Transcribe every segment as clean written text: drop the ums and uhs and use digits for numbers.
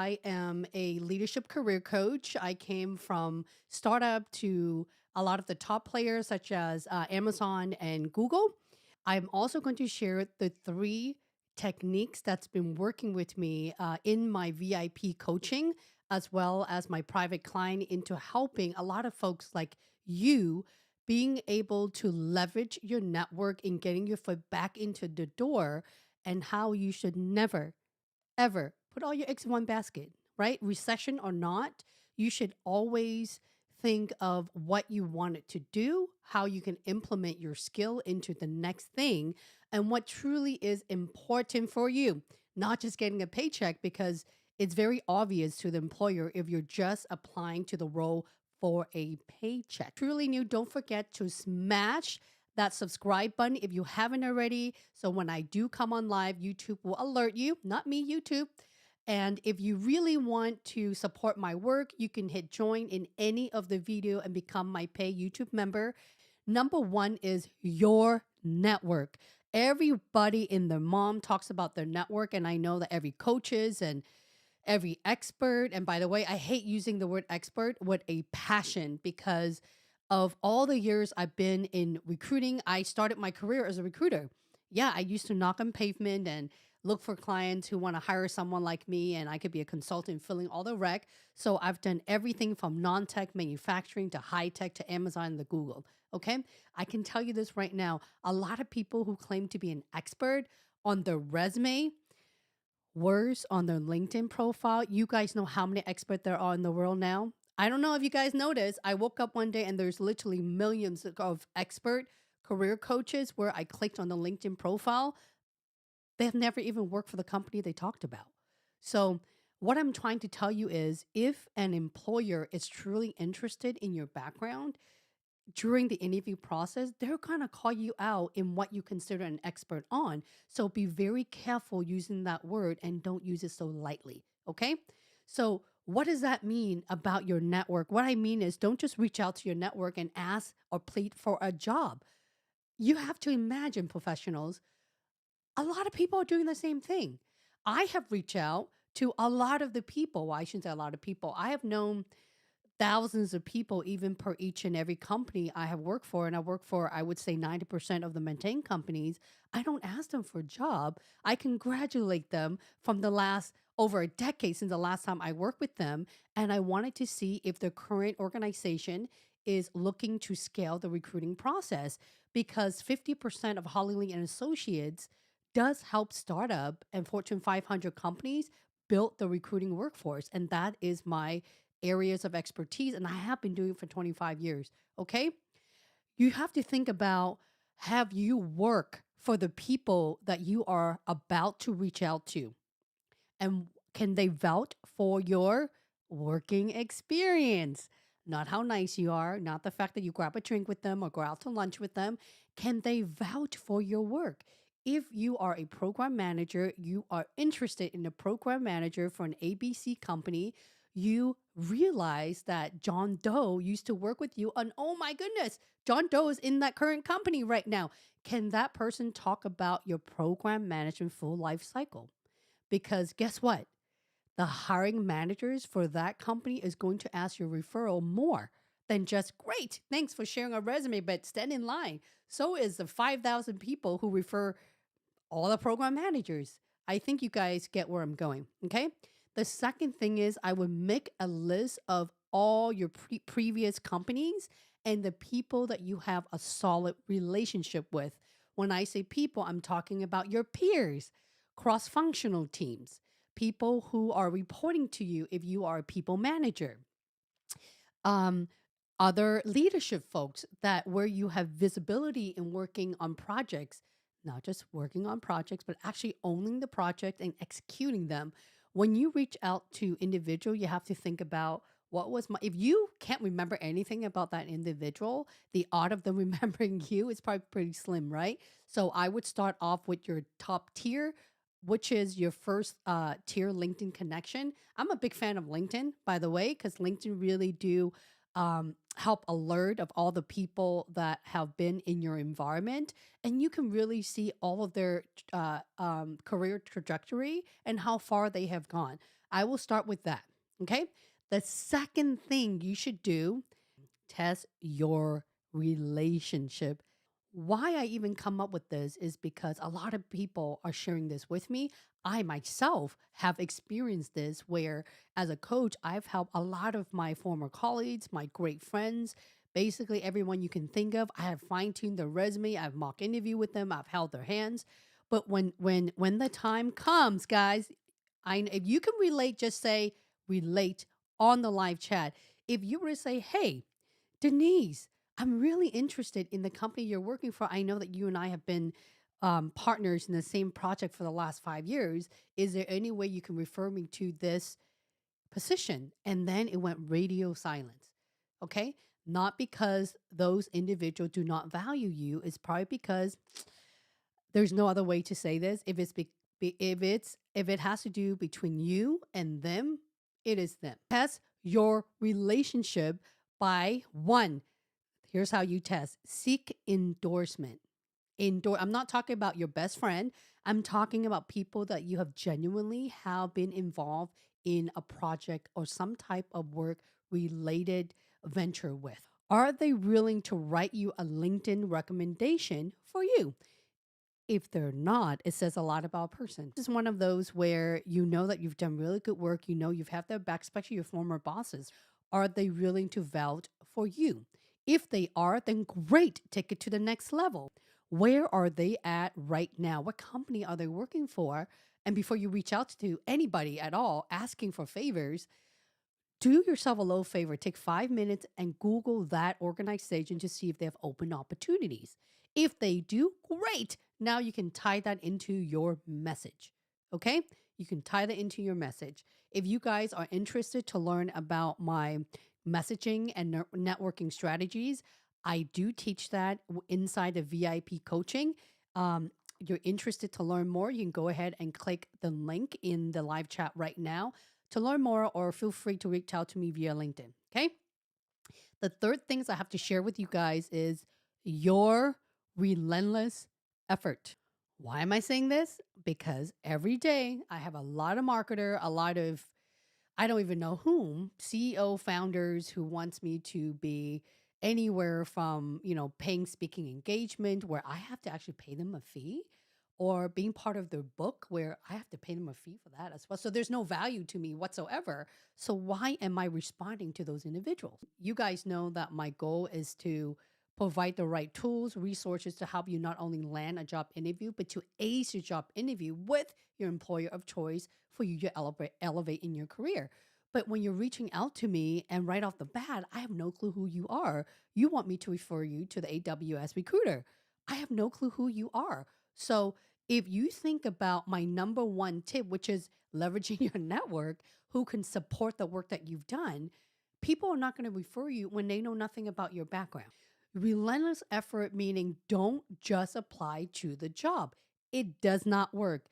I am a leadership career coach. I came from startup to a lot of the top players such as Amazon and Google. I'm also going to share the three techniques that's been working with me in my VIP coaching, as well as my private client, into helping a lot of folks like you being able to leverage your network in getting your foot back into the door, and how you should never ever put all your eggs in one basket, right? Recession or not, you should always think of what you want it to do, how you can implement your skill into the next thing, and what truly is important for you, not just getting a paycheck, because it's very obvious to the employer if you're just applying to the role for a paycheck. Truly new, don't forget to smash that subscribe button if you haven't already. So when I do come on live, YouTube will alert you, not me, YouTube. And if you really want to support my work, you can hit join in any of the video and become my pay YouTube member. Number one is your network. Everybody in their mom talks about their network, and I know that every coaches and every expert, and by the way, I hate using the word expert with a passion, because of all the years I've been in recruiting. I started my career as a recruiter. Yeah, I used to knock on pavement and look for clients who want to hire someone like me, and I could be a consultant filling all the rec. So I've done everything from non-tech manufacturing to high tech to Amazon and the Google. Okay. I can tell you this right now. A lot of people who claim to be an expert on their resume, worse on their LinkedIn profile. You guys know how many experts there are in the world now? I don't know if you guys noticed. I woke up one day and there's literally millions of expert career coaches where I clicked on the LinkedIn profile. They have never even worked for the company they talked about. So, what I'm trying to tell you is, if an employer is truly interested in your background, during the interview process, they're going to call you out in what you consider an expert on. So be very careful using that word and don't use it so lightly. Okay. So, what does that mean about your network? What I mean is, don't just reach out to your network and ask or plead for a job. You have to imagine, professionals, a lot of people are doing the same thing. I have reached out to a lot of the people. Well, I shouldn't say a lot of people. I have known thousands of people, even per each and every company I have worked for. And I work for, I would say, 90% of the maintained companies. I don't ask them for a job. I congratulate them from the last over a decade since the last time I worked with them. And I wanted to see if the current organization is looking to scale the recruiting process, because 50% of Holly and Associates does help startup and Fortune 500 companies build the recruiting workforce. And that is my areas of expertise, and I have been doing it for 25 years. Okay. You have to think about, have you work for the people that you are about to reach out to? And can they vouch for your working experience? Not how nice you are, not the fact that you grab a drink with them or go out to lunch with them. Can they vouch for your work? If you are a program manager, you are interested in a program manager for an ABC company, you realize that John Doe used to work with you, and oh my goodness, John Doe is in that current company right now. Can that person talk about your program management full life cycle? Because guess what? The hiring managers for that company is going to ask your referral more than just, great, thanks for sharing a resume, but stand in line. So is the 5,000 people who refer all the program managers. I think you guys get where I'm going. Okay. The second thing is, I would make a list of all your previous companies and the people that you have a solid relationship with. When I say people, I'm talking about your peers, cross functional teams, people who are reporting to you if you are a people manager, um, other leadership folks that where you have visibility in working on projects, not just working on projects, but actually owning the project and executing them. When you reach out to individual, you have to think about, what was my, if you can't remember anything about that individual, the odds of them remembering you is probably pretty slim, right? So I would start off with your top tier, which is your first tier LinkedIn connection. I'm a big fan of LinkedIn, by the way, because LinkedIn really do help alert of all the people that have been in your environment, and you can really see all of their career trajectory and how far they have gone. I will start with that. Okay. The second thing you should do, test your relationship. Why I even come up with this is because a lot of people are sharing this with me. I myself have experienced this where, as a coach, I've helped a lot of my former colleagues, my great friends, basically everyone you can think of. I have fine tuned their resume. I've mock interview with them. I've held their hands. But when the time comes, guys, if you can relate, just say relate on the live chat. If you were to say, "Hey, Denise, I'm really interested in the company you're working for. I know that you and I have been partners in the same project for the last 5 years. Is there any way you can refer me to this position?" And then it went radio silence. Okay. Not because those individuals do not value you. It's probably because there's no other way to say this. If it has to do between you and them, it is them. Test your relationship by one. Here's how you test. Seek endorsement. I'm not talking about your best friend. I'm talking about people that you have genuinely have been involved in a project or some type of work related venture with. Are they willing to write you a LinkedIn recommendation for you? If they're not, it says a lot about a person. This is one of those where you know that you've done really good work. You know you've had their back, especially your former bosses. Are they willing to vouch for you? If they are, then great, take it to the next level. Where are they at right now? What company are they working for? And before you reach out to anybody at all asking for favors, do yourself a little favor. Take 5 minutes and Google that organization to see if they have open opportunities. If they do, great. Now you can tie that into your message. Okay? You can tie that into your message. If you guys are interested to learn about my messaging and networking strategies, I do teach that inside of VIP coaching. You're interested to learn more, you can go ahead and click the link in the live chat right now to learn more, or feel free to reach out to me via LinkedIn. Okay. The third things I have to share with you guys is your relentless effort. Why am I saying this? Because every day I have a lot of marketer, a lot of, I don't even know whom, CEO founders who wants me to be anywhere from, paying speaking engagement where I have to actually pay them a fee, or being part of their book where I have to pay them a fee for that as well. So there's no value to me whatsoever. So why am I responding to those individuals? You guys know that my goal is to provide the right tools, resources to help you not only land a job interview, but to ace your job interview with your employer of choice for you to elevate in your career. But when you're reaching out to me and right off the bat, I have no clue who you are. You want me to refer you to the AWS recruiter. I have no clue who you are. So if you think about my number one tip, which is leveraging your network, who can support the work that you've done, people are not going to refer you when they know nothing about your background. Relentless effort, meaning don't just apply to the job. It does not work.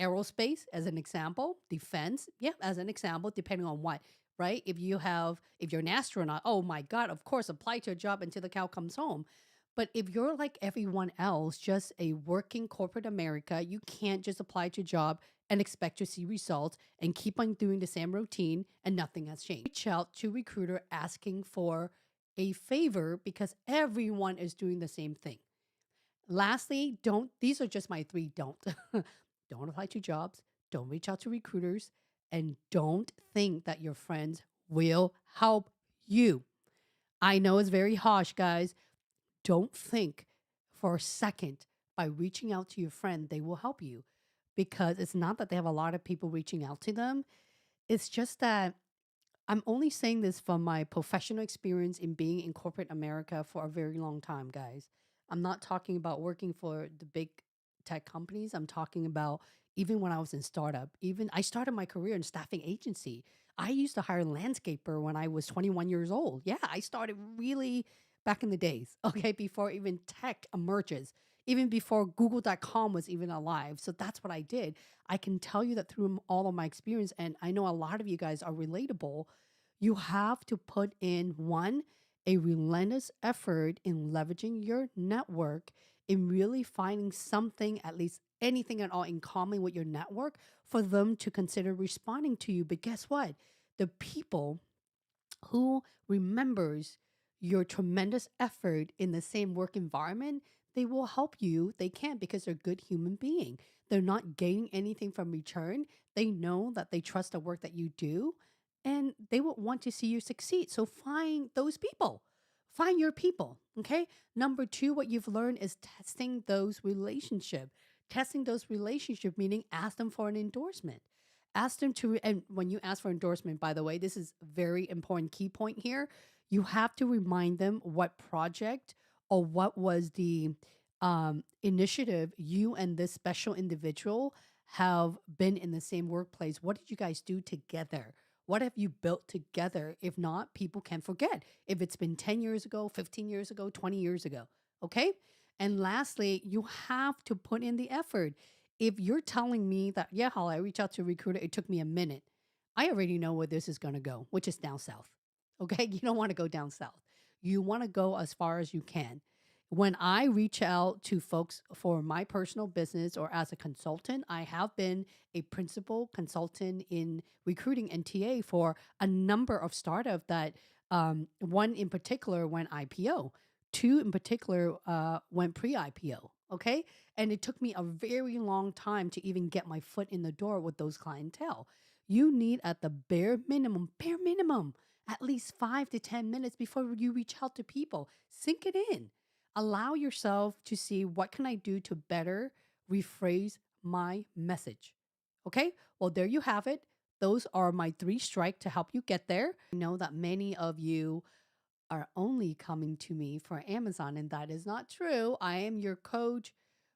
Aerospace, as an example, defense, yeah, as an example, depending on what, right? If you're an astronaut, oh my God, of course, apply to a job until the cow comes home. But if you're like everyone else, just a working corporate America, you can't just apply to a job and expect to see results and keep on doing the same routine and nothing has changed. Reach out to recruiter asking for a favor because everyone is doing the same thing. Lastly, these are just my three don't. Don't apply to jobs, don't reach out to recruiters, and don't think that your friends will help you. I know it's very harsh, guys. Don't think for a second by reaching out to your friend, they will help you, because it's not that they have a lot of people reaching out to them. It's just that I'm only saying this from my professional experience in being in corporate America for a very long time, guys. I'm not talking about working for the big tech companies. I'm talking about even when I was in startup. Even I started my career in staffing agency. I used to hire a landscaper when I was 21 years old. Yeah, I started really back in the days, okay, before even tech emerges, even before Google.com was even alive. So that's what I did. I can tell you that through all of my experience, and I know a lot of you guys are relatable, you have to put in one, a relentless effort in leveraging your network. in really finding something, at least anything at all in common with your network for them to consider responding to you. But guess what? The people who remembers your tremendous effort in the same work environment, they will help you. They can because they're good human being. They're not gaining anything from return. They know that they trust the work that you do and they will want to see you succeed. So find those people. Find your people. Okay. Number two, what you've learned is testing those relationship. Testing those relationship meaning ask them for an endorsement. Ask them to, and when you ask for endorsement, by the way, this is a very important key point here. You have to remind them what project or what was the initiative you and this special individual have been in the same workplace. What did you guys do together? What have you built together? If not, people can forget if it's been 10 years ago, 15 years ago, 20 years ago. Okay. And lastly, you have to put in the effort. If you're telling me that, yeah, Holly, I reached out to a recruiter, it took me a minute, I already know where this is going to go, which is down south. Okay. You don't want to go down south. You want to go as far as you can. When I reach out to folks for my personal business or as a consultant, I have been a principal consultant in recruiting and TA for a number of startups that one in particular went IPO, two in particular went pre IPO. Okay. And it took me a very long time to even get my foot in the door with those clientele. You need at the bare minimum, at least 5 to 10 minutes before you reach out to people. Sink it in. Allow yourself to see what can I do to better rephrase my message. Okay? Well, there you have it. Those are my three strike to help you get there. I know that many of you are only coming to me for Amazon, and that is not true. I am your coach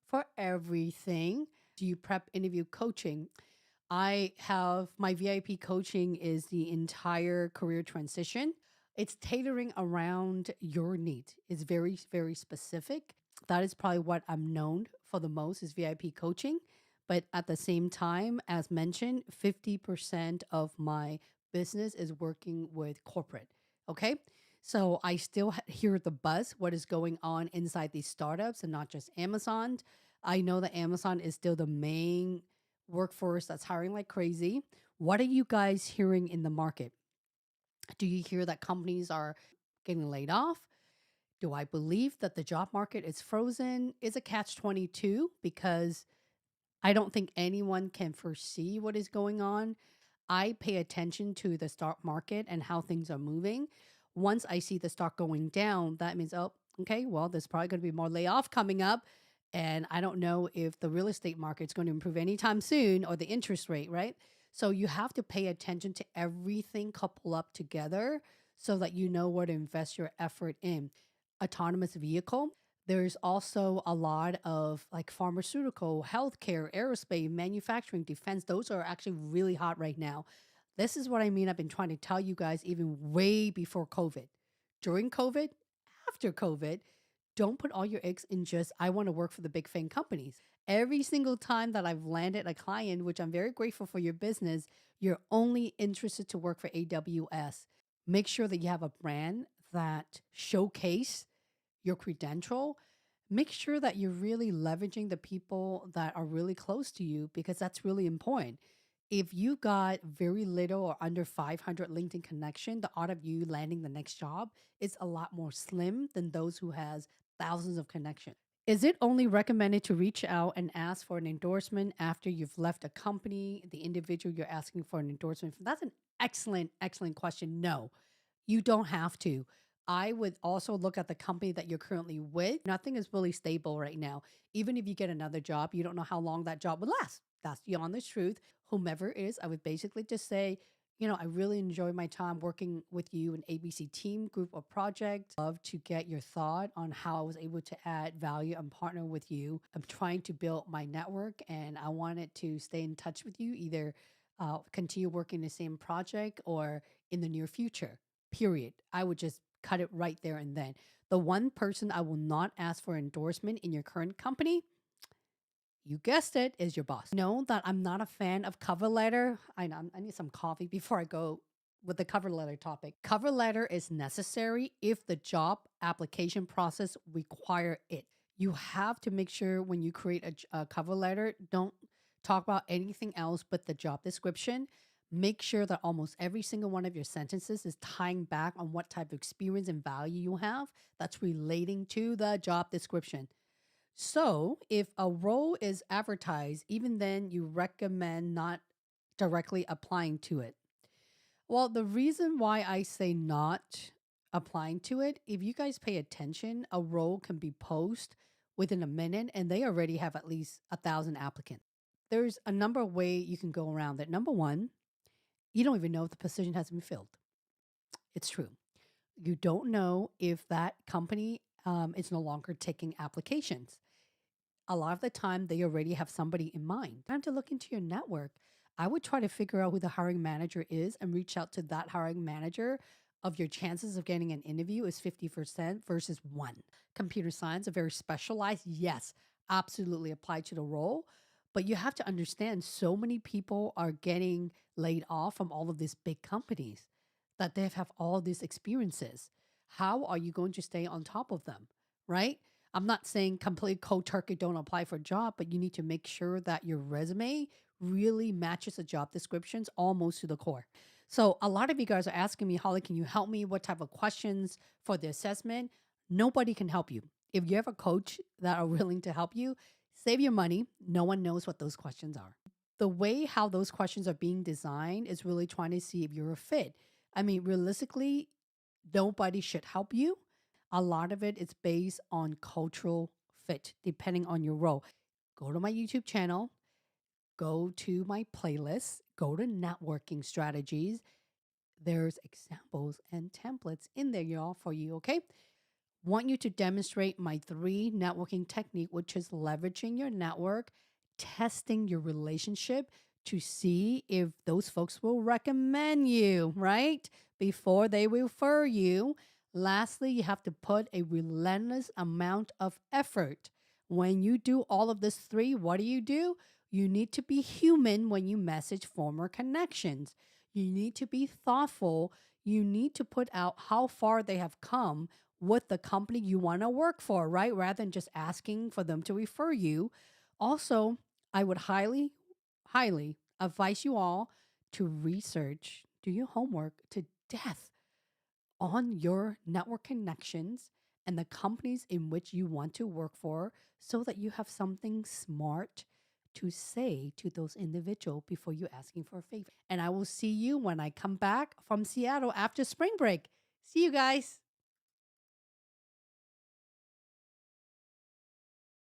for everything. Do you prep interview coaching? I have my VIP coaching is the entire career transition. It's tailoring around your needs. It's very, very specific. That is probably what I'm known for the most is VIP coaching. But at the same time, as mentioned, 50% of my business is working with corporate. Okay. So I still hear the buzz, what is going on inside these startups and not just Amazon. I know that Amazon is still the main workforce that's hiring like crazy. What are you guys hearing in the market? Do you hear that companies are getting laid off? Do I believe that the job market is frozen? Is a catch 22 because I don't think anyone can foresee what is going on. I pay attention to the stock market and how things are moving. Once I see the stock going down, that means, oh, okay, well, there's probably going to be more layoff coming up. And I don't know if the real estate market's going to improve anytime soon or the interest rate, right? So you have to pay attention to everything coupled up together so that you know where to invest your effort in. Autonomous vehicle. There's also a lot of like pharmaceutical, healthcare, aerospace, manufacturing, defense. Those are actually really hot right now. This is what I mean. I've been trying to tell you guys even way before COVID. During COVID, after COVID, don't put all your eggs in just, I want to work for the big FANG companies. Every single time that I've landed a client, which I'm very grateful for your business, you're only interested to work for AWS. Make sure that you have a brand that showcase your credential. Make sure that you're really leveraging the people that are really close to you because that's really important. If you got very little or under 500 LinkedIn connection, the odds of you landing the next job is a lot more slim than those who has thousands of connections. Is it only recommended to reach out and ask for an endorsement after you've left a company, the individual you're asking for an endorsement from? That's an excellent, excellent question. No, you don't have to. I would also look at the company that you're currently with. Nothing is really stable right now. Even if you get another job, you don't know how long that job would last. That's the honest truth. Whomever it is, I would basically just say, I really enjoy my time working with you and ABC team, group, or project. Love to get your thought on how I was able to add value and partner with you. I'm trying to build my network and I wanted to stay in touch with you, either continue working the same project or in the near future, period. I would just cut it right there and then. The one person I will not ask for endorsement in your current company, you guessed it, is your boss. Know that I'm not a fan of cover letter. I know I need some coffee before I go with the cover letter topic. Cover letter is necessary if the job application process require it. You have to make sure when you create a cover letter, don't talk about anything else but the job description. Make sure that almost every single one of your sentences is tying back on what type of experience and value you have that's relating to the job description. So, if a role is advertised, even then you recommend not directly applying to it. Well, the reason why I say not applying to it, if you guys pay attention, a role can be posted within a minute and they already have at least 1,000 applicants. There's a number of ways you can go around that. Number one, you don't even know if the position has been filled. It's true. You don't know if that company is no longer taking applications. A lot of the time they already have somebody in mind. Time to look into your network. I would try to figure out who the hiring manager is and reach out to that hiring manager. Of your chances of getting an interview is 50% versus one. Computer science, a very specialized, yes, absolutely apply to the role. But you have to understand so many people are getting laid off from all of these big companies that they have all these experiences. How are you going to stay on top of them? Right? I'm not saying complete cold turkey don't apply for a job, but you need to make sure that your resume really matches the job descriptions almost to the core. So a lot of you guys are asking me, Holly, can you help me? What type of questions for the assessment? Nobody can help you. If you have a coach that are willing to help you, save your money. No one knows what those questions are. The way how those questions are being designed is really trying to see if you're a fit. I mean, realistically, nobody should help you. A lot of it is based on cultural fit, depending on your role. Go to my YouTube channel, go to my playlist, go to networking strategies. There's examples and templates in there, y'all, for you, okay? Want you to demonstrate my three networking technique, which is leveraging your network, testing your relationship to see if those folks will recommend you, right? Before they refer you. Lastly, you have to put a relentless amount of effort. When you do all of this three, what do? You need to be human when you message former connections. You need to be thoughtful. You need to put out how far they have come with the company you want to work for, right? Rather than just asking for them to refer you. Also, I would highly advise you all to research, do your homework to death on your network connections and the companies in which you want to work for so that you have something smart to say to those individuals before you asking for a favor. And I will see you when I come back from Seattle after spring break. See you guys.